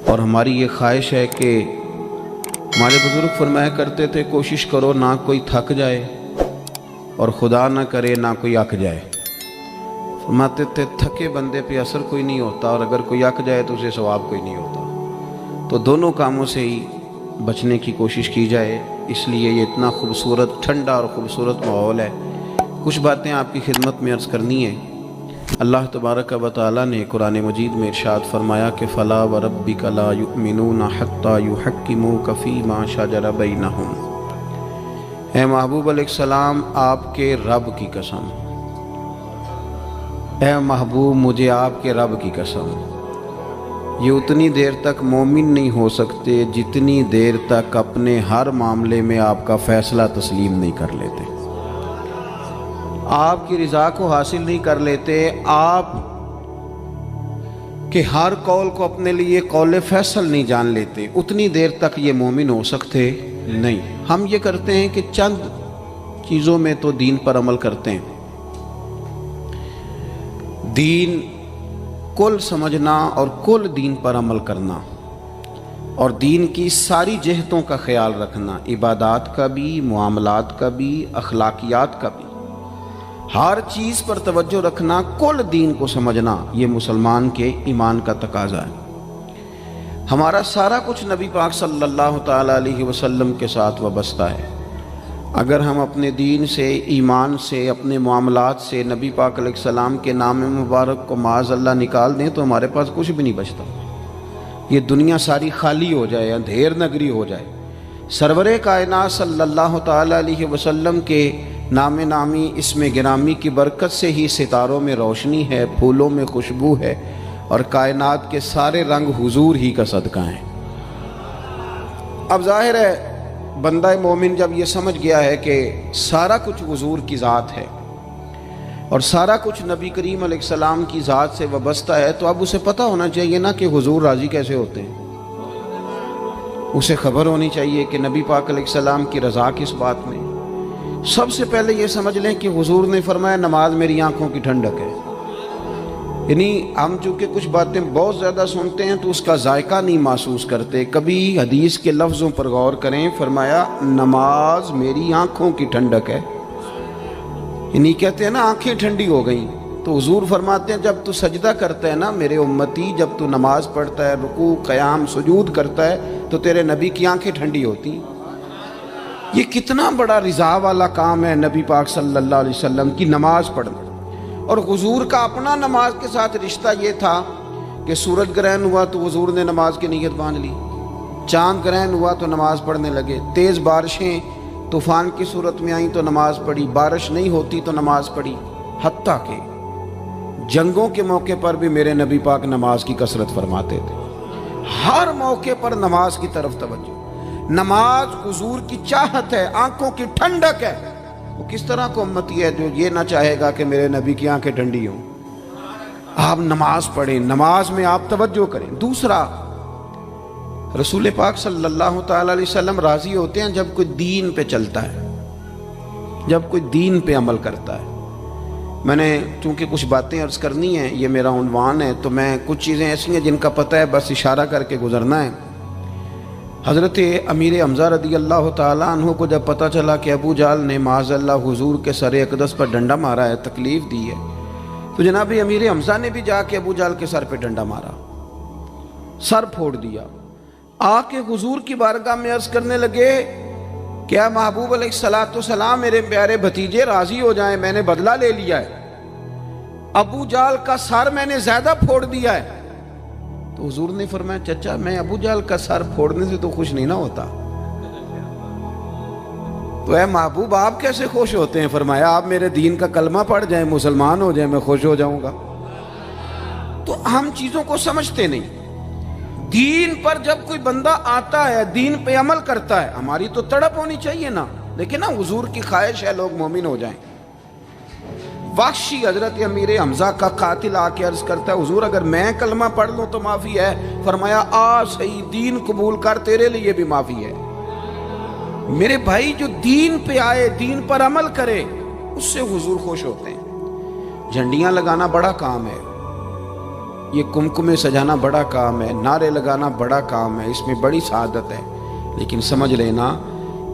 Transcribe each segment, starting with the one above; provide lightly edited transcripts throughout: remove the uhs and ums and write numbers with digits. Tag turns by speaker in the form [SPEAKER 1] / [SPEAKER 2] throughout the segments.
[SPEAKER 1] اور ہماری یہ خواہش ہے کہ ہمارے بزرگ فرمایا کرتے تھے کوشش کرو نہ کوئی تھک جائے اور خدا نہ کرے نہ کوئی اک جائے۔ فرماتے تھے تھکے بندے پہ اثر کوئی نہیں ہوتا، اور اگر کوئی اک جائے تو اسے ثواب کوئی نہیں ہوتا۔ تو دونوں کاموں سے ہی بچنے کی کوشش کی جائے، اس لیے یہ اتنا خوبصورت ٹھنڈا اور خوبصورت ماحول ہے۔ کچھ باتیں آپ کی خدمت میں عرض کرنی ہے۔ اللہ تبارک و تعالیٰ نے قرآن مجید میں ارشاد فرمایا کہ فَلَا وَرَبِّكَ لَا يُؤْمِنُونَ حَتَّى يُحَكِّمُوكَ فِي مَا شَجَرَ بَيْنَهُمْ۔ اے محبوب علیہ السلام، آپ کے رب کی قسم، اے محبوب مجھے آپ کے رب کی قسم، یہ اتنی دیر تک مومن نہیں ہو سکتے جتنی دیر تک اپنے ہر معاملے میں آپ کا فیصلہ تسلیم نہیں کر لیتے، آپ کی رضا کو حاصل نہیں کر لیتے، آپ کے ہر قول کو اپنے لیے قول فیصل نہیں جان لیتے، اتنی دیر تک یہ مومن ہو سکتے نہیں۔ ہم یہ کرتے ہیں کہ چند چیزوں میں تو دین پر عمل کرتے ہیں، دین کل سمجھنا اور کل دین پر عمل کرنا، اور دین کی ساری جہتوں کا خیال رکھنا، عبادات کا بھی، معاملات کا بھی، اخلاقیات کا بھی، ہر چیز پر توجہ رکھنا، کل دین کو سمجھنا، یہ مسلمان کے ایمان کا تقاضا ہے۔ ہمارا سارا کچھ نبی پاک صلی اللہ تعالیٰ علیہ وسلم کے ساتھ وابستہ ہے۔ اگر ہم اپنے دین سے، ایمان سے، اپنے معاملات سے نبی پاک علیہ السلام کے نام مبارک کو معاذ اللہ نکال دیں تو ہمارے پاس کچھ بھی نہیں بچتا، یہ دنیا ساری خالی ہو جائے، اندھیر نگری ہو جائے۔ سرور کائنات صلی اللہ تعالیٰ علیہ وسلم کے نام نامی اسم گرامی کی برکت سے ہی ستاروں میں روشنی ہے، پھولوں میں خوشبو ہے، اور کائنات کے سارے رنگ حضور ہی کا صدقہ ہیں۔ اب ظاہر ہے بندہ مومن جب یہ سمجھ گیا ہے کہ سارا کچھ حضور کی ذات ہے اور سارا کچھ نبی کریم علیہ السلام کی ذات سے وابستہ ہے، تو اب اسے پتہ ہونا چاہیے نا کہ حضور راضی کیسے ہوتے ہیں۔ اسے خبر ہونی چاہیے کہ نبی پاک علیہ السلام کی رضا کس بات میں۔ سب سے پہلے یہ سمجھ لیں کہ حضور نے فرمایا نماز میری آنکھوں کی ٹھنڈک ہے، یعنی ہم چونکہ کچھ باتیں بہت زیادہ سنتے ہیں تو اس کا ذائقہ نہیں محسوس کرتے۔ کبھی حدیث کے لفظوں پر غور کریں، فرمایا نماز میری آنکھوں کی ٹھنڈک ہے، یعنی کہتے ہیں نا آنکھیں ٹھنڈی ہو گئیں، تو حضور فرماتے ہیں جب تو سجدہ کرتا ہے نا میرے امتی، جب تو نماز پڑھتا ہے، رکوع قیام سجود کرتا ہے، تو تیرے نبی کی آنکھیں ٹھنڈی ہوتی ہیں۔ یہ کتنا بڑا رضا والا کام ہے نبی پاک صلی اللہ علیہ وسلم کی نماز پڑھنا۔ اور حضور کا اپنا نماز کے ساتھ رشتہ یہ تھا کہ سورج گرہن ہوا تو حضور نے نماز کی نیت باندھ لی، چاند گرہن ہوا تو نماز پڑھنے لگے، تیز بارشیں طوفان کی صورت میں آئیں تو نماز پڑھی، بارش نہیں ہوتی تو نماز پڑھی، حتیٰ کہ جنگوں کے موقع پر بھی میرے نبی پاک نماز کی کثرت فرماتے تھے، ہر موقع پر نماز کی طرف توجہ۔ نماز حضور کی چاہت ہے، آنکھوں کی ٹھنڈک ہے۔ وہ کس طرح کو امتی ہے جو یہ نہ چاہے گا کہ میرے نبی کی آنکھیں ٹھنڈی ہوں؟ آپ نماز پڑھیں، نماز میں آپ توجہ کریں۔ دوسرا، رسول پاک صلی اللہ تعالیٰ علیہ وسلم راضی ہوتے ہیں جب کوئی دین پہ چلتا ہے، جب کوئی دین پہ عمل کرتا ہے۔ میں نے چونکہ کچھ باتیں عرض کرنی ہیں، یہ میرا عنوان ہے، تو میں کچھ چیزیں ایسی ہیں جن کا پتہ ہے بس اشارہ کر کے گزرنا ہے۔ حضرت امیر حمزہ رضی اللہ تعالیٰ عنہ کو جب پتہ چلا کہ ابو جہل نے معاذ اللہ حضور کے سر اقدس پر ڈنڈا مارا ہے، تکلیف دی ہے، تو جناب امیر حمزہ نے بھی جا کے ابو جہل کے سر پہ ڈنڈا مارا، سر پھوڑ دیا، آ کے حضور کی بارگاہ میں عرض کرنے لگے کیا محبوب علیہ السلام میرے پیارے بھتیجے راضی ہو جائیں، میں نے بدلہ لے لیا ہے، ابو جہل کا سر میں نے زیادہ پھوڑ دیا ہے۔ تو حضور نے فرمایا چچا میں ابو جہل کا سر پھوڑنے سے تو خوش نہیں نہ ہوتا، تو اے محبوب آپ کیسے خوش ہوتے ہیں؟ فرمایا آپ میرے دین کا کلمہ پڑھ جائیں، مسلمان ہو جائیں، میں خوش ہو جاؤں گا۔ تو ہم چیزوں کو سمجھتے نہیں۔ دین پر جب کوئی بندہ آتا ہے، دین پہ عمل کرتا ہے، ہماری تو تڑپ ہونی چاہیے نا، لیکن نا حضور کی خواہش ہے لوگ مومن ہو جائیں۔ وحشی حضرت امیر حمزہ کا قاتل آ کے عرض کرتا ہے حضور اگر میں کلمہ پڑھ لوں تو معافی ہے؟ فرمایا آ صحیح، دین قبول کر، تیرے لیے بھی معافی ہے۔ میرے بھائی جو دین پہ آئے، دین پر عمل کرے، اس سے حضور خوش ہوتے ہیں۔ جھنڈیاں لگانا بڑا کام ہے، یہ کمکمے سجانا بڑا کام ہے، نعرے لگانا بڑا کام ہے، اس میں بڑی سعادت ہے، لیکن سمجھ لینا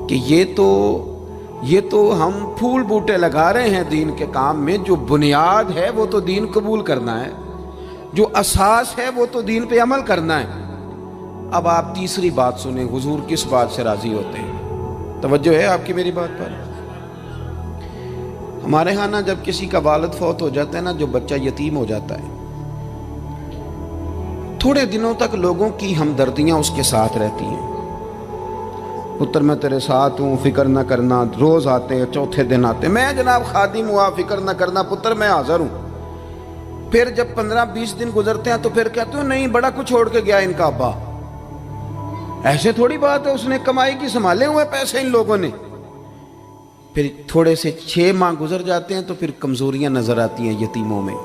[SPEAKER 1] کہ یہ تو ہم پھول بوٹے لگا رہے ہیں دین کے کام میں، جو بنیاد ہے وہ تو دین قبول کرنا ہے، جو اساس ہے وہ تو دین پہ عمل کرنا ہے۔ اب آپ تیسری بات سنیں، حضور کس بات سے راضی ہوتے ہیں؟ توجہ ہے آپ کی میری بات پر؟ ہمارے ہاں نا جب کسی کا والد فوت ہو جاتا ہے نا، جو بچہ یتیم ہو جاتا ہے، تھوڑے دنوں تک لوگوں کی ہمدردیاں اس کے ساتھ رہتی ہیں۔ پتر میں تیرے ساتھ ہوں، فکر نہ کرنا، روز آتے ہیں، چوتھے دن آتے ہیں، میں جناب خادم ہوا، فکر نہ کرنا پتر میں حاضر ہوں۔ پھر جب 15-20 دن گزرتے ہیں تو پھر کہتے ہو نہیں بڑا کچھ چھوڑ کے گیا ان کا ابا۔ ایسے تھوڑی بات ہے، اس نے کمائی کی سنبھالے ہوئے پیسے ان لوگوں نے۔ پھر تھوڑے سے 6 ماہ گزر جاتے ہیں تو پھر کمزوریاں نظر آتی ہیں یتیموں میں۔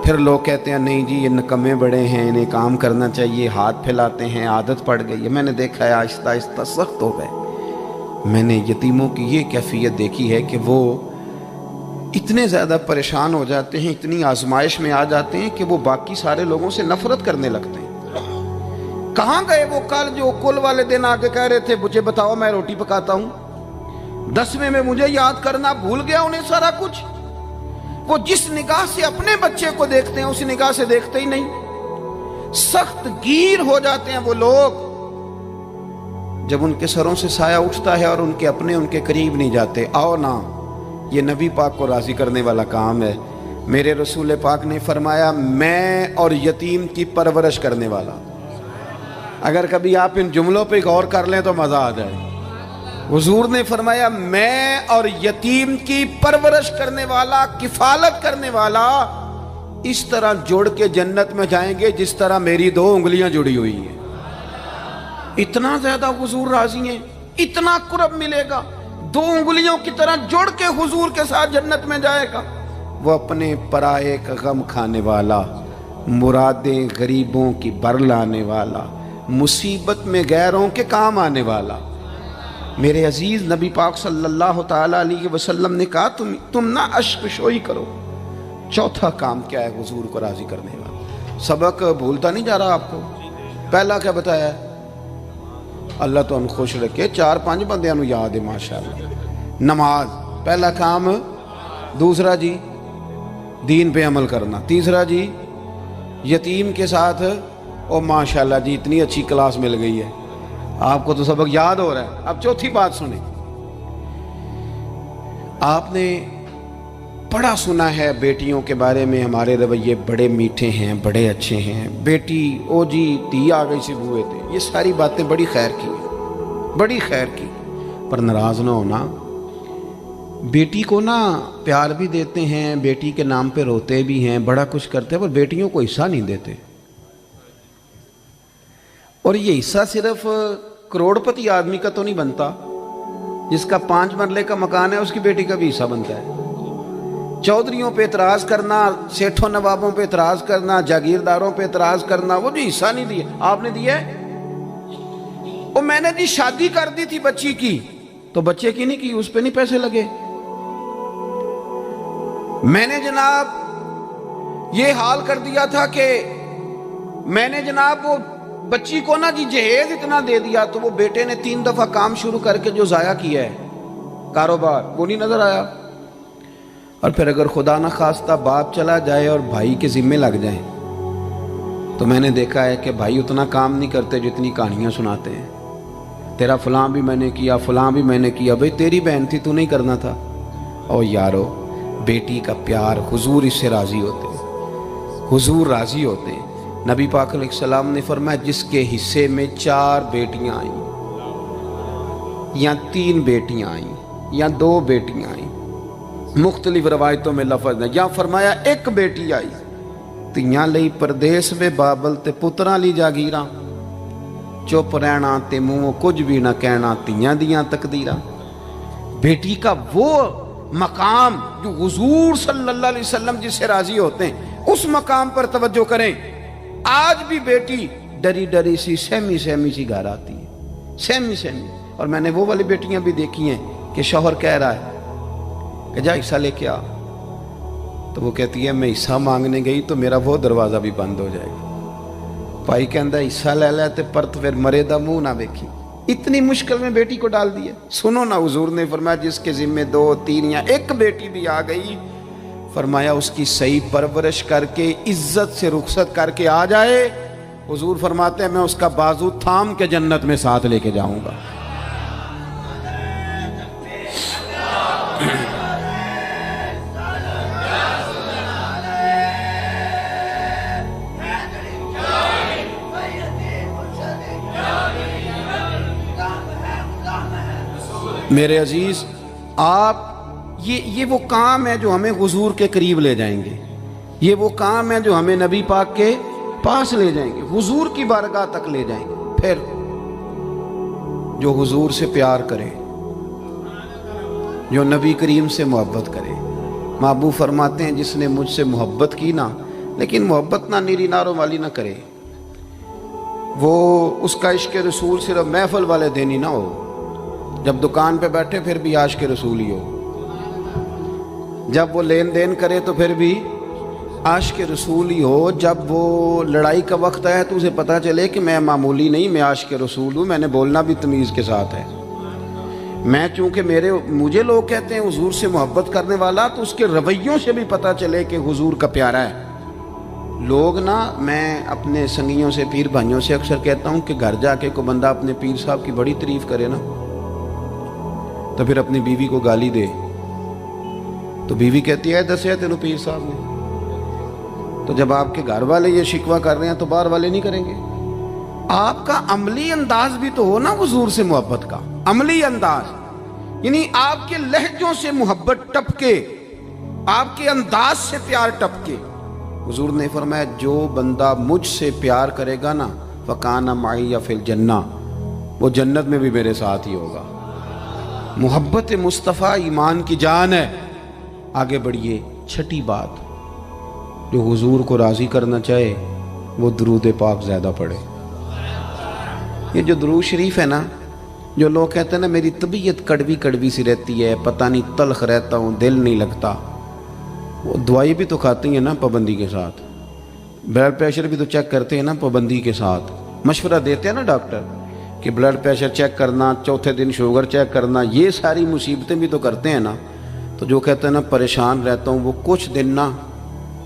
[SPEAKER 1] پھر لوگ کہتے ہیں نہیں جی یہ نکمے بڑے ہیں، انہیں کام کرنا چاہیے، ہاتھ پھیلاتے ہیں، عادت پڑ گئی ہے۔ میں نے دیکھا ہے آہستہ آہستہ سخت ہو گئے۔ میں نے یتیموں کی یہ کیفیت دیکھی ہے کہ وہ اتنے زیادہ پریشان ہو جاتے ہیں، اتنی آزمائش میں آ جاتے ہیں کہ وہ باقی سارے لوگوں سے نفرت کرنے لگتے ہیں۔ کہاں گئے وہ کل جو کل والے دن آ کے کہہ رہے تھے مجھے بتاؤ میں روٹی پکاتا ہوں؟ 10ویں میں مجھے یاد کرنا بھول گیا انہیں سارا کچھ۔ وہ جس نگاہ سے اپنے بچے کو دیکھتے ہیں اس نگاہ سے دیکھتے ہی نہیں۔ سخت گیر ہو جاتے ہیں وہ لوگ جب ان کے سروں سے سایہ اٹھتا ہے اور ان کے اپنے ان کے قریب نہیں جاتے۔ آؤ نا، یہ نبی پاک کو راضی کرنے والا کام ہے۔ میرے رسول پاک نے فرمایا میں اور یتیم کی پرورش کرنے والا۔ اگر کبھی آپ ان جملوں پہ غور کر لیں تو مزہ آ جائے۔ حضور نے فرمایا میں اور یتیم کی پرورش کرنے والا، کفالت کرنے والا اس طرح جوڑ کے جنت میں جائیں گے جس طرح میری 2 انگلیاں جڑی ہوئی ہیں۔ اتنا زیادہ حضور راضی ہیں، اتنا قرب ملے گا، 2 انگلیوں کی طرح جوڑ کے حضور کے ساتھ جنت میں جائے گا۔ وہ اپنے پرائے کا غم کھانے والا، مرادیں غریبوں کی بر لانے والا، مصیبت میں غیروں کے کام آنے والا۔ میرے عزیز نبی پاک صلی اللہ تعالیٰ علیہ وسلم نے کہا تم نہ عشق شوئی کرو۔ چوتھا کام کیا ہے حضور کو راضی کرنے والا؟ سبق بھولتا نہیں جا رہا آپ کو؟ پہلا کیا بتایا ہے؟ اللہ تو ہم خوش رکھے 4-5 بندیاں نو یاد ہے ماشاءاللہ۔ نماز پہلا کام، دوسرا جی دین پہ عمل کرنا، تیسرا جی یتیم کے ساتھ، او ماشاءاللہ جی اتنی اچھی کلاس مل گئی ہے آپ کو تو سبق یاد ہو رہا ہے۔ اب چوتھی بات سنیں، آپ نے بڑا سنا ہے بیٹیوں کے بارے میں ہمارے رویے بڑے میٹھے ہیں، بڑے اچھے ہیں، بیٹی او جی تی آ گئی سی بوئے تھے، یہ ساری باتیں بڑی خیر کی، بڑی خیر کی، پر ناراض نہ ہونا۔ بیٹی کو نا پیار بھی دیتے ہیں، بیٹی کے نام پہ روتے بھی ہیں، بڑا کچھ کرتے ہیں، پر بیٹیوں کو حصہ نہیں دیتے۔ اور یہ حصہ صرف کروڑ پتی آدمی کا تو نہیں بنتا، جس کا 5 مرلے کا مکان ہے اس کی بیٹی کا بھی حصہ بنتا ہے۔ چودھریوں پہ اعتراض کرنا، سیٹھوں نوابوں پہ اعتراض کرنا، جاگیرداروں پہ اعتراض کرنا، وہ جو حصہ نہیں دیا آپ نے دیا ہے۔ وہ میں نے جی شادی کر دی تھی بچی کی، تو بچے کی نہیں کی، اس پہ نہیں پیسے لگے۔ میں نے جناب یہ حال کر دیا تھا کہ میں نے جناب وہ بچی کو نا جی جہیز اتنا دے دیا، تو وہ بیٹے نے 3 دفعہ کام شروع کر کے جو ضائع کیا ہے کاروبار وہ نہیں نظر آیا۔ اور پھر اگر خدا نہ خواستہ باپ چلا جائے اور بھائی کے ذمے لگ جائیں، تو میں نے دیکھا ہے کہ بھائی اتنا کام نہیں کرتے جتنی کہانیاں سناتے ہیں۔ تیرا فلاں بھی میں نے کیا، فلاں بھی میں نے کیا، بھئی تیری بہن تھی تو نہیں کرنا تھا؟ او یارو، بیٹی کا پیار حضور اس سے راضی ہوتے ہیں، حضور راضی ہوتے ہیں۔ نبی پاک علیہ السلام نے فرمایا جس کے حصے میں 4 بیٹیاں آئیں یا 3 بیٹیاں آئیں یا 2 بیٹیاں آئیں، مختلف روایتوں میں لفظ ہے، یا فرمایا 1 بیٹی آئی، تیاں لئی پردیس میں بابل تے پتراں لی جاگیراں، چپ رہنا تے منہ کچھ بھی نہ کہنا تیاں دیاں تقدیراں۔ بیٹی کا وہ مقام جو حضور صلی اللہ علیہ وسلم جس سے راضی ہوتے ہیں، اس مقام پر توجہ کریں۔ آج بھی بیٹی ڈری ڈری سی سہمی سی گھر آتی ہے، سہمی۔ اور میں نے وہ والی بیٹیاں بھی دیکھی ہیں کہ شوہر کہہ رہا ہے کہ جا حصہ لے کے آ، تو وہ کہتی ہے میں حصہ مانگنے گئی تو میرا وہ دروازہ بھی بند ہو جائے گا. بھائی کہندا حصہ لے لے تے پرت پھر مرے دا منہ نہ ویکھی. اتنی مشکل میں بیٹی کو ڈال دیا. سنو نا حضور نے فرمایا جس کے ذمے 2 3 یا 1 بیٹی بھی آ گئی، فرمایا اس کی صحیح پرورش کر کے عزت سے رخصت کر کے آ جائے، حضور فرماتے ہیں میں اس کا بازو تھام کے جنت میں ساتھ لے کے جاؤں گا. میرے عزیز، آپ یہ وہ کام ہے جو ہمیں حضور کے قریب لے جائیں گے، یہ وہ کام ہے جو ہمیں نبی پاک کے پاس لے جائیں گے، حضور کی بارگاہ تک لے جائیں گے. پھر جو حضور سے پیار کرے، جو نبی کریم سے محبت کرے، محبوب فرماتے ہیں جس نے مجھ سے محبت کی نا، لیکن محبت نہ نیری ناروں والی نہ کرے، وہ اس کا عشق رسول صرف محفل والے دن ہی نہ ہو، جب دکان پہ بیٹھے پھر بھی عاشق رسول ہی ہو، جب وہ لین دین کرے تو پھر بھی عاشق رسول ہی ہو، جب وہ لڑائی کا وقت آئے تو اسے پتہ چلے کہ میں معمولی نہیں، میں عاشق رسول ہوں، میں نے بولنا بھی تمیز کے ساتھ ہے. میں چونکہ مجھے لوگ کہتے ہیں حضور سے محبت کرنے والا، تو اس کے رویوں سے بھی پتہ چلے کہ حضور کا پیارا ہے. لوگ نا، میں اپنے سنگیوں سے، پیر بھائیوں سے اکثر کہتا ہوں کہ گھر جا کے کوئی بندہ اپنے پیر صاحب کی بڑی تعریف کرے نا، تو پھر اپنی بیوی کو گالی دے تو بیوی کہتی ہے دسیا تینوں پیر صاحب نے. تو جب آپ کے گھر والے یہ شکوہ کر رہے ہیں تو باہر والے نہیں کریں گے. آپ کا عملی انداز بھی تو ہو نا حضور سے محبت کا، عملی انداز، یعنی آپ کے لہجوں سے محبت ٹپکے، آپ کے انداز سے پیار ٹپکے. حضور نے فرمایا جو بندہ مجھ سے پیار کرے گا نا فَكَانَ مَعِيَ فِي الْجَنَّةِ، وہ جنت میں بھی میرے ساتھ ہی ہوگا. محبت مصطفیٰ ایمان کی جان ہے. آگے بڑھیے. چھٹی بات، جو حضور کو راضی کرنا چاہے وہ درود پاک زیادہ پڑھے. یہ جو درود شریف ہے نا، جو لوگ کہتے ہیں نا میری طبیعت کڑوی کڑوی سی رہتی ہے، پتہ نہیں تلخ رہتا ہوں، دل نہیں لگتا، وہ دوائی بھی تو کھاتی ہیں نا پابندی کے ساتھ، بلڈ پریشر بھی تو چیک کرتے ہیں نا پابندی کے ساتھ، مشورہ دیتے ہیں نا ڈاکٹر کہ بلڈ پریشر چیک کرنا، چوتھے دن شوگر چیک کرنا، یہ ساری مصیبتیں بھی تو کرتے ہیں نا. تو جو کہتے ہیں نا پریشان رہتا ہوں، وہ کچھ دن نا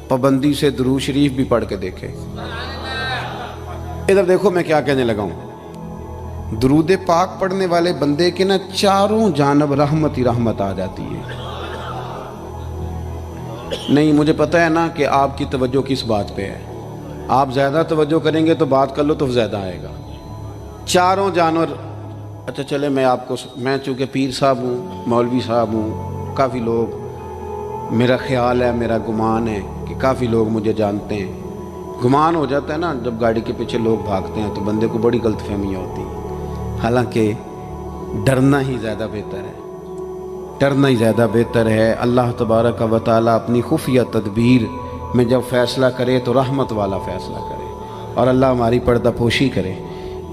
[SPEAKER 1] پابندی سے درود شریف بھی پڑھ کے دیکھے. ادھر دیکھو میں کیا کہنے لگا ہوں. درود پاک پڑھنے والے بندے کے نا چاروں جانب رحمت ہی رحمت آ جاتی ہے. نہیں، مجھے پتہ ہے نا کہ آپ کی توجہ کس بات پہ ہے، آپ زیادہ توجہ کریں گے تو بات کر لو تو زیادہ آئے گا. چاروں جانور. اچھا چلے میں چونکہ پیر صاحب ہوں، مولوی صاحب ہوں، کافی لوگ، میرا خیال ہے، میرا گمان ہے کہ کافی لوگ مجھے جانتے ہیں. گمان ہو جاتا ہے نا جب گاڑی کے پیچھے لوگ بھاگتے ہیں تو بندے کو بڑی غلط فہمیاں ہوتی ہیں. حالانکہ ڈرنا ہی زیادہ بہتر ہے، ڈرنا ہی زیادہ بہتر ہے. اللہ تبارک و تعالیٰ اپنی خفیہ تدبیر میں جب فیصلہ کرے تو رحمت والا فیصلہ کرے، اور اللہ ہماری پردہ پوشی کرے.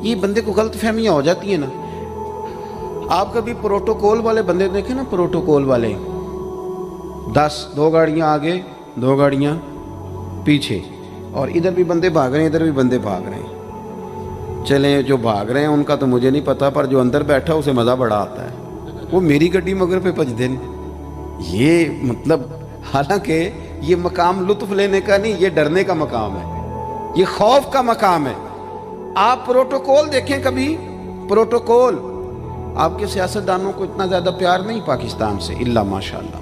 [SPEAKER 1] یہ بندے کو غلط فہمیاں ہو جاتی ہیں نا. آپ کبھی پروٹوکول والے بندے دیکھیں نا، پروٹوکول والے 2 گاڑیاں آگے 2 گاڑیاں پیچھے، اور ادھر بھی بندے بھاگ رہے ہیں ادھر بھی بندے بھاگ رہے ہیں. چلیں جو بھاگ رہے ہیں ان کا تو مجھے نہیں پتا، پر جو اندر بیٹھا اسے مزہ بڑا آتا ہے. وہ میری گڈی مگر پہ بج دیں. یہ مطلب، حالانکہ یہ مقام لطف لینے کا نہیں، یہ ڈرنے کا مقام ہے، یہ خوف کا مقام ہے. آپ پروٹوکول دیکھیں کبھی، پروٹوکول. آپ کے سیاستدانوں کو اتنا زیادہ پیار نہیں پاکستان سے، الا ماشاءاللہ.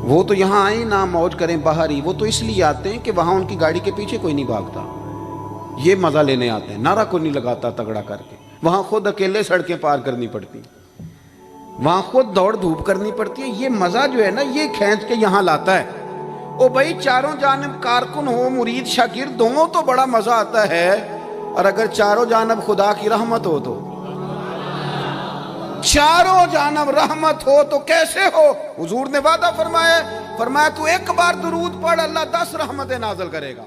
[SPEAKER 1] وہ تو یہاں آئیں نہ موج کریں باہر ہی، وہ تو اس لیے آتے ہیں کہ وہاں ان کی گاڑی کے پیچھے کوئی نہیں بھاگتا، یہ مزہ لینے آتے ہیں. نعرہ کوئی نہیں لگاتا تگڑا کر کے. وہاں خود اکیلے سڑکیں پار کرنی پڑتی، وہاں خود دوڑ دھوپ کرنی پڑتی ہے. یہ مزہ جو ہے نا، یہ کھینچ کے یہاں لاتا ہے. او بھائی چاروں جانب کارکن ہو، مرید شاگرد ہوں تو بڑا مزہ آتا ہے، اور اگر چاروں جانب خدا کی رحمت ہو تو، چاروں جانب رحمت ہو تو کیسے ہو. حضور نے وعدہ فرمایا تو 1 بار درود پڑھ، اللہ 10 رحمتیں نازل کرے گا.